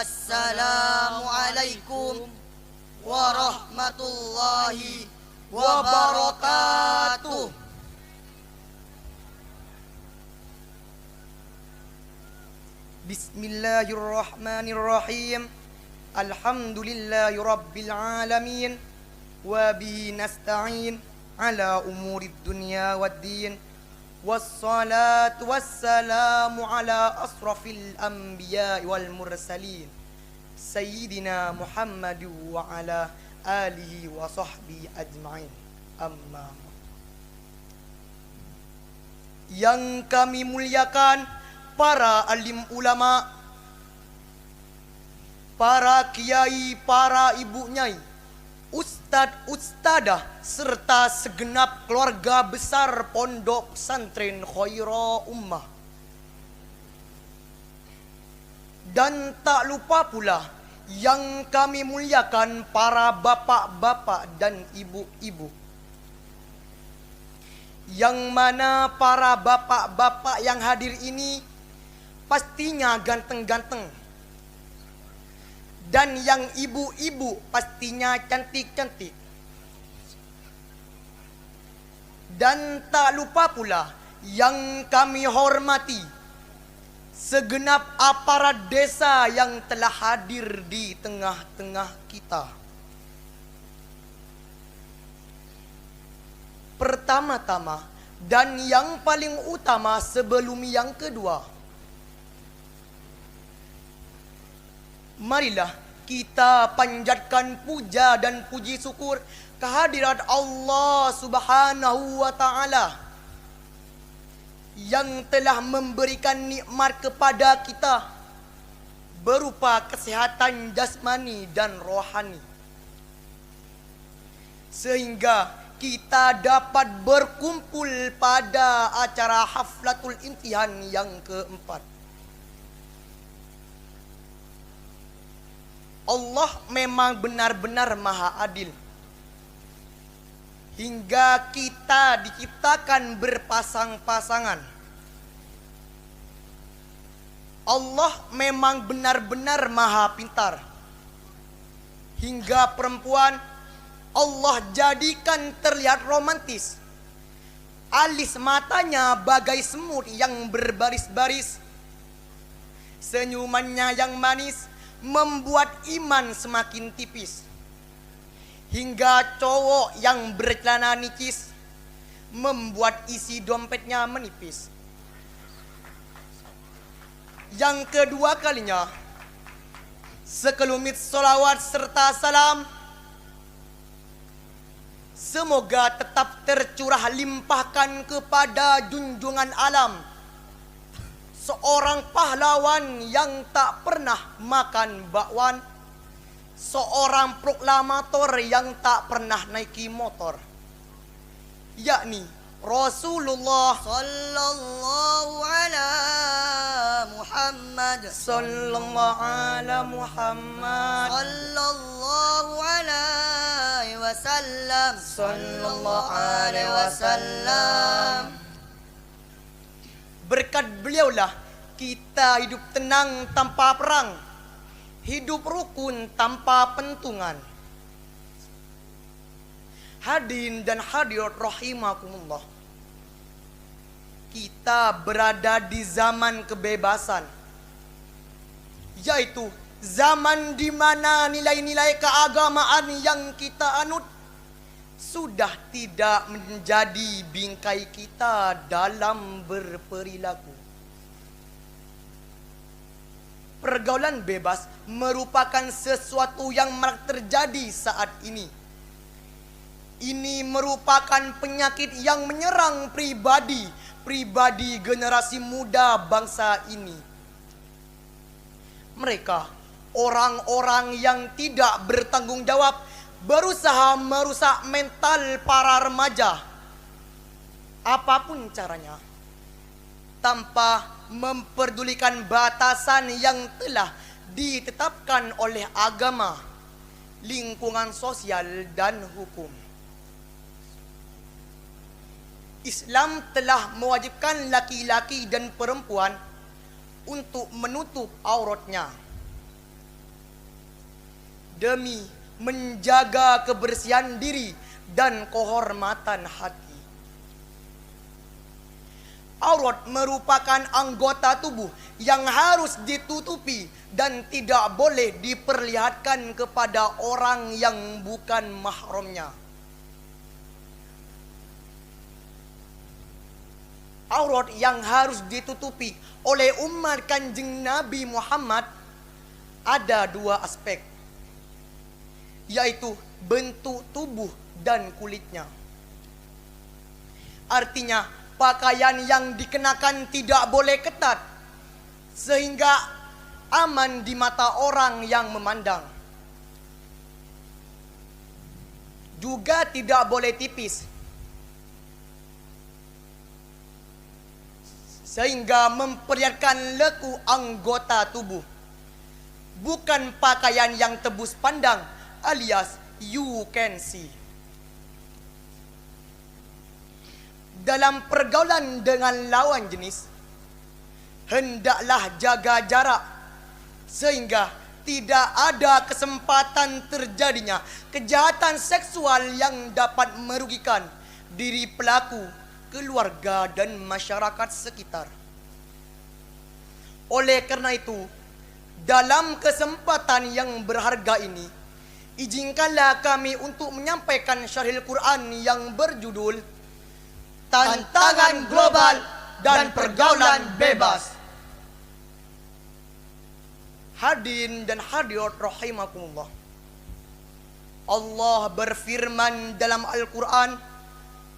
Assalamualaikum warahmatullahi wabarakatuh. Bismillahirrahmanirrahim. Alhamdulillahi rabbil alamin. Wa bihi nasta'in ala umurid dunya waddin. Wassalatu wassalamu ala asrafil anbiya wal mursalin Sayyidina Muhammad wa ala alihi wa sahbihi ajma'in. Amma yang kami muliakan para alim ulama, para kiai, para ibu nyai, ustadz, ustadah, serta segenap keluarga besar Pondok Pesantren Khairul Ummah. Dan tak lupa pula yang kami muliakan para bapak-bapak dan ibu-ibu, yang mana para bapak-bapak yang hadir ini pastinya ganteng-ganteng, dan yang ibu-ibu pastinya cantik-cantik. Dan tak lupa pula yang kami hormati segenap aparat desa yang telah hadir di tengah-tengah kita. Pertama-tama dan yang paling utama sebelum yang kedua, marilah kita panjatkan puja dan puji syukur kehadirat Allah Subhanahu wa ta'ala yang telah memberikan nikmat kepada kita berupa kesehatan jasmani dan rohani, sehingga kita dapat berkumpul pada acara haflatul imtihan yang keempat. Allah memang benar-benar maha adil, hingga kita diciptakan berpasang-pasangan. Allah memang benar-benar maha pintar, hingga perempuan Allah jadikan terlihat romantis. Alis matanya bagai semut yang berbaris-baris, senyumannya yang manis membuat iman semakin tipis, hingga cowok yang bercelana nicis membuat isi dompetnya menipis. Yang kedua kalinya, sekelumit sholawat serta salam semoga tetap tercurah limpahkan kepada junjungan alam, seorang pahlawan yang tak pernah makan bakwan, seorang proklamator yang tak pernah naiki motor, yakni Rasulullah Sallallahu ala Muhammad. sallallahu ala Muhammad Sallallahu alaihi wasallam. sallallahu alaihi wasallam. Berkat beliaulah kita hidup tenang tanpa perang, hidup rukun tanpa pentungan. Hadirin dan hadirat rahimakumullah, kita berada di zaman kebebasan, yaitu zaman di mana nilai-nilai keagamaan yang kita anut sudah tidak menjadi bingkai kita dalam berperilaku. Pergaulan bebas merupakan sesuatu yang marak terjadi saat ini. Ini merupakan penyakit yang menyerang pribadi generasi muda bangsa ini. Mereka, orang-orang yang tidak bertanggung jawab, berusaha merusak mental para remaja apapun caranya, tanpa memperdulikan batasan yang telah ditetapkan oleh agama, lingkungan sosial, dan hukum. Islam telah mewajibkan laki-laki dan perempuan untuk menutup auratnya. demi menjaga kebersihan diri dan kehormatan hati. Aurat merupakan anggota tubuh yang harus ditutupi dan tidak boleh diperlihatkan kepada orang yang bukan mahramnya. Aurat yang harus ditutupi oleh umat Kanjeng Nabi Muhammad ada dua aspek, yaitu bentuk tubuh dan kulitnya. Artinya, pakaian yang dikenakan tidak boleh ketat sehingga aman di mata orang yang memandang. Juga tidak boleh tipis sehingga memperlihatkan leku anggota tubuh. Bukan pakaian yang tebus pandang alias you can see. Dalam pergaulan dengan lawan jenis, hendaklah jaga jarak sehingga tidak ada kesempatan terjadinya kejahatan seksual yang dapat merugikan diri pelaku, keluarga dan masyarakat sekitar. Oleh karena itu, dalam kesempatan yang berharga ini, izinkanlah kami untuk menyampaikan syarhil Quran yang berjudul Tantangan Global dan Pergaulan Bebas. Hadirin dan hadirat rahimakumullah. Allah berfirman dalam Al-Quran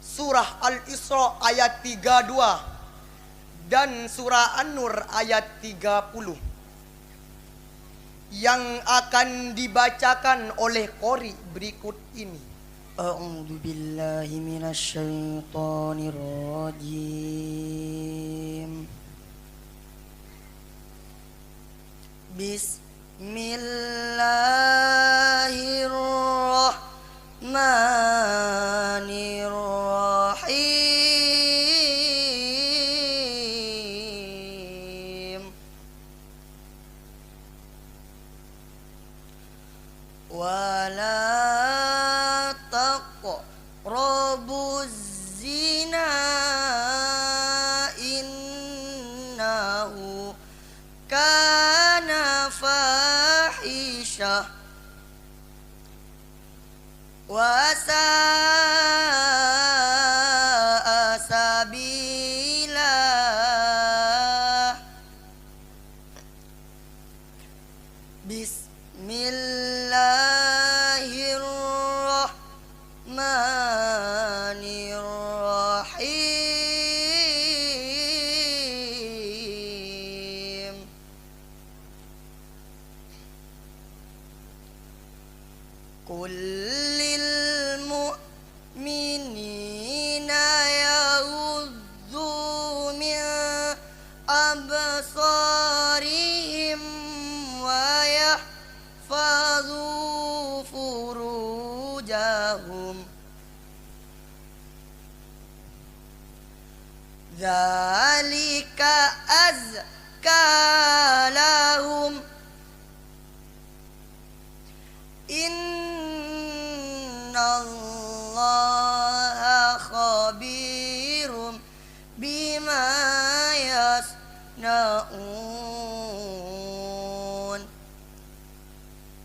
surah Al-Isra ayat 32 dan surah An-Nur ayat 30 yang akan dibacakan oleh qori berikut ini. A'udzu billahi minasyaitonir rajim. Bismillahirrahmanirrahim. Wala taqrabuz zina innahu kana fahisha wa sa'a sabila. Bismillahirrahmanirrahim. Qul lil mu'minina yaghuddu min absarihim wa yahfazu furujahum. Dzalika azka lahum. Innallaha khabirum bima yasnaun.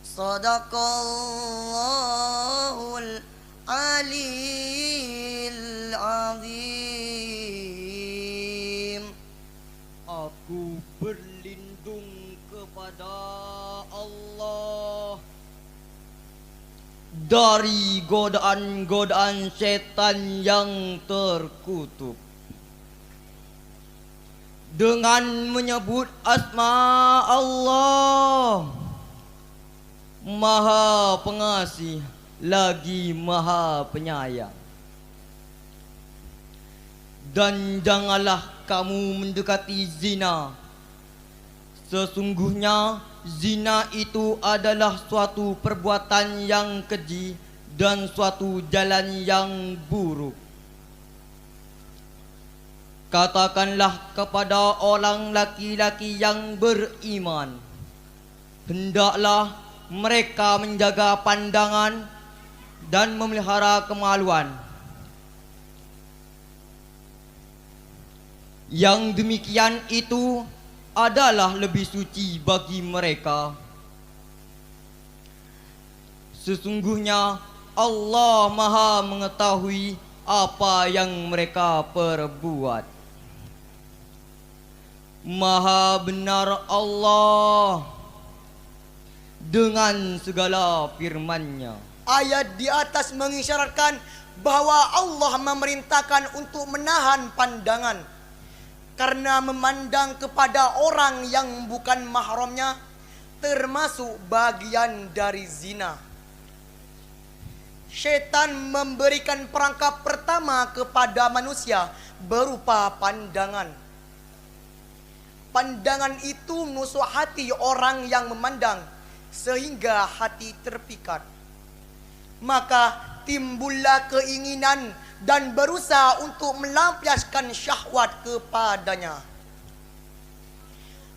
Sadaqallahul aliyil azim. Aku berlindung kepada Allah dari godaan-godaan setan yang terkutuk, dengan menyebut asma Allah, Maha Pengasih lagi Maha Penyayang. Dan janganlah kamu mendekati zina. Sesungguhnya zina itu adalah suatu perbuatan yang keji dan suatu jalan yang buruk. Katakanlah kepada orang laki-laki yang beriman, hendaklah mereka menjaga pandangan dan memelihara kemaluan. Yang demikian itu adalah lebih suci bagi mereka. Sesungguhnya Allah Maha mengetahui apa yang mereka perbuat. Maha benar Allah dengan segala firman-Nya. Ayat di atas mengisyaratkan bahwa Allah memerintahkan untuk menahan pandangan karena memandang kepada orang yang bukan mahramnya termasuk bagian dari zina. Syaitan memberikan perangkap pertama kepada manusia berupa pandangan. Pandangan itu menusuk hati orang yang memandang sehingga hati terpikat. Maka timbullah keinginan dan berusaha untuk melampiaskan syahwat kepadanya.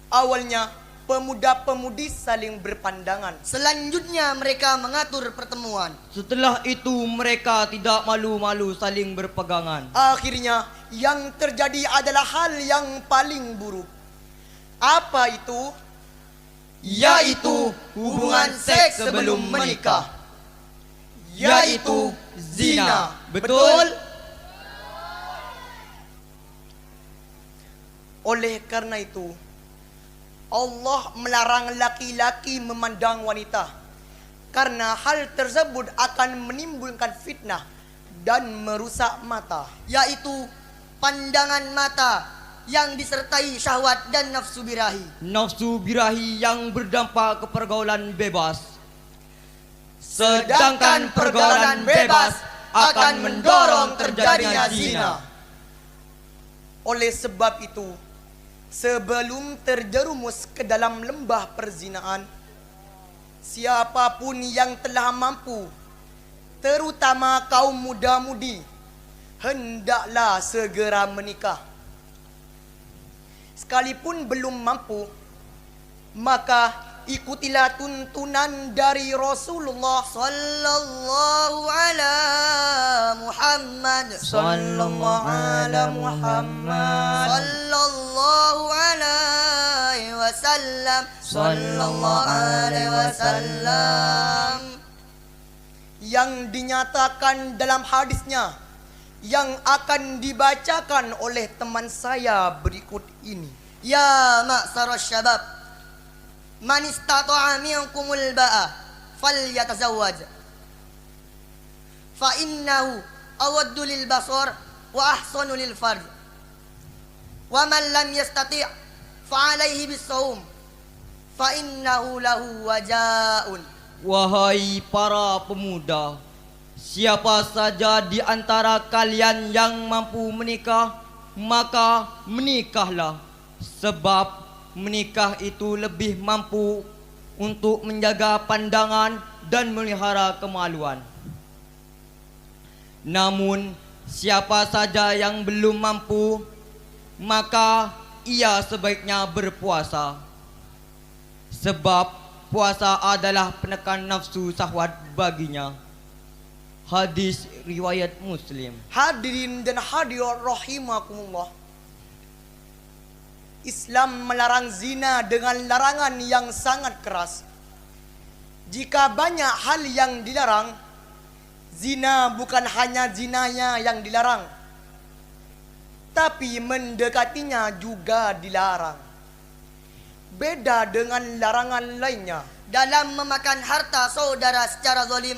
Awalnya pemuda-pemudi saling berpandangan. Selanjutnya mereka mengatur pertemuan. Setelah itu mereka tidak malu-malu saling berpegangan. Akhirnya yang terjadi adalah hal yang paling buruk. Apa itu? Yaitu hubungan seks sebelum menikah, yaitu zina. Betul? Oleh karena itu Allah melarang laki-laki memandang wanita karena hal tersebut akan menimbulkan fitnah dan merusak mata, Yaitu pandangan mata yang disertai syahwat dan nafsu birahi. Nafsu birahi yang berdampak ke pergaulan bebas. Sedangkan pergaulan bebas akan mendorong terjadinya zina. Oleh sebab itu, sebelum terjerumus ke dalam lembah perzinaan, siapapun yang telah mampu, terutama kaum muda-mudi, hendaklah segera menikah. Sekalipun belum mampu, maka ikutilah tuntunan dari Rasulullah Sallallahu ala Muhammad. Sallallahu ala Muhammad. Sallallahu alaihi wasallam. Sallallahu alaihi wasallam. yang dinyatakan dalam hadisnya yang akan dibacakan oleh teman saya berikut ini. Ya ma'sara syabab, man istata'a minkumul ba'a falyatazawwaj, fa innahu awaddu lil basar wa ahsanu lil farj, wa man lam yastati' fa alayhi bis-shaum fa innahu lahu wajaa'un. Wahai para pemuda, siapa saja di antara kalian yang mampu menikah, maka menikahlah. Sebab menikah itu lebih mampu untuk menjaga pandangan dan melihara kemaluan. Namun siapa saja yang belum mampu, maka ia sebaiknya berpuasa. Sebab puasa adalah penekan nafsu syahwat baginya. Hadis riwayat Muslim. Hadirin dan hadirat rahimakumullah, Islam melarang zina dengan larangan yang sangat keras. Jika banyak hal yang dilarang, zina bukan hanya zinanya yang dilarang, tapi mendekatinya juga dilarang. Beda dengan larangan lainnya. Dalam memakan harta saudara secara zalim,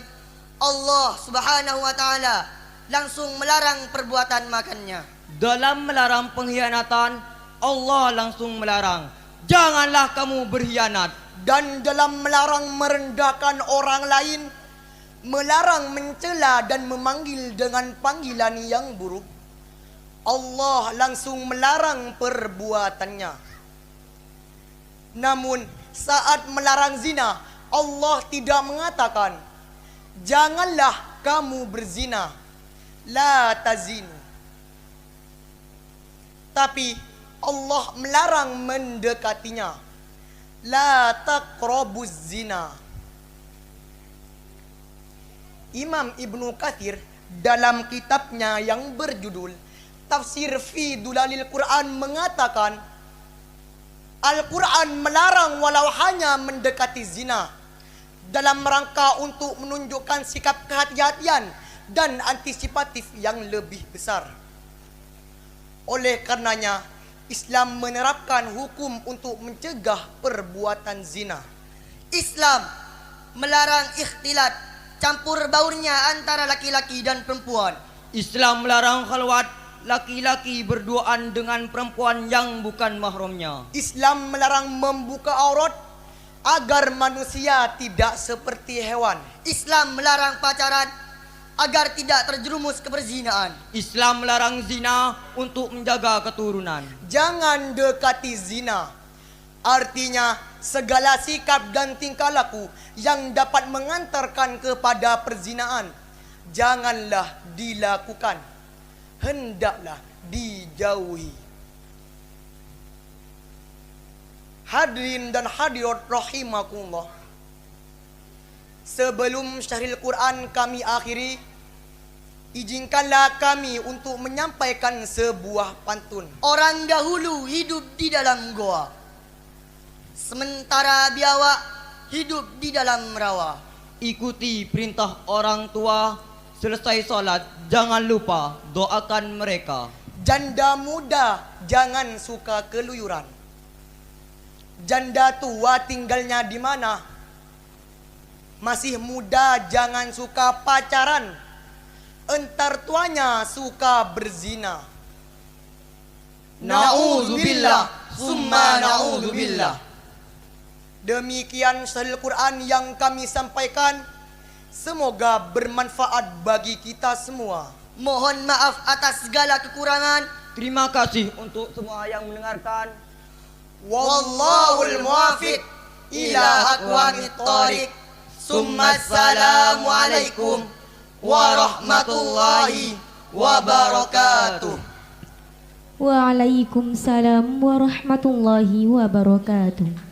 Allah Subhanahu wa taala langsung melarang perbuatan makannya. Dalam melarang pengkhianatan, Allah langsung melarang, janganlah kamu berkhianat. Dan dalam melarang merendahkan orang lain, melarang mencela dan memanggil dengan panggilan yang buruk, Allah langsung melarang perbuatannya. Namun saat melarang zina, Allah tidak mengatakan janganlah kamu berzina, la tazinu. Tapi Allah melarang mendekatinya, la taqrabuz zina. Imam Ibnu Katsir dalam kitabnya yang berjudul Tafsir fi Dulalil Quran mengatakan, Al-Quran melarang walau hanya mendekati zina dalam rangka untuk menunjukkan sikap kehati-hatian dan antisipatif yang lebih besar. Oleh karenanya, Islam menerapkan hukum untuk mencegah perbuatan zina. Islam melarang ikhtilat, campur baurnya antara laki-laki dan perempuan. Islam melarang khalwat, laki-laki berduaan dengan perempuan yang bukan mahramnya. Islam melarang membuka aurat agar manusia tidak seperti hewan. Islam melarang pacaran agar tidak terjerumus ke perzinaan. Islam melarang zina untuk menjaga keturunan. Jangan dekati zina. Artinya segala sikap dan tingkah laku yang dapat mengantarkan kepada perzinaan janganlah dilakukan, hendaklah dijauhi. Hadirin dan hadirat rahimakumullah, sebelum syahril Quran kami akhiri, izinkanlah kami untuk menyampaikan sebuah pantun. Orang dahulu hidup di dalam goa, sementara biawak hidup di dalam rawa. Ikuti perintah orang tua, selesai sholat jangan lupa doakan mereka. Janda muda jangan suka keluyuran. Janda tua tinggalnya di mana? Masih muda jangan suka pacaran. Entar tuanya suka berzina. Na'udzubillah, summa na'udzubillah. Demikian syahril Quran yang kami sampaikan. Semoga bermanfaat bagi kita semua. Mohon maaf atas segala kekurangan. Terima kasih untuk semua yang mendengarkan. Wallahul muwafiq ila aqwamit thoriq. Summa assalamualaikum warahmatullahi wabarakatuh. Waalaikumsalam warahmatullahi wabarakatuh.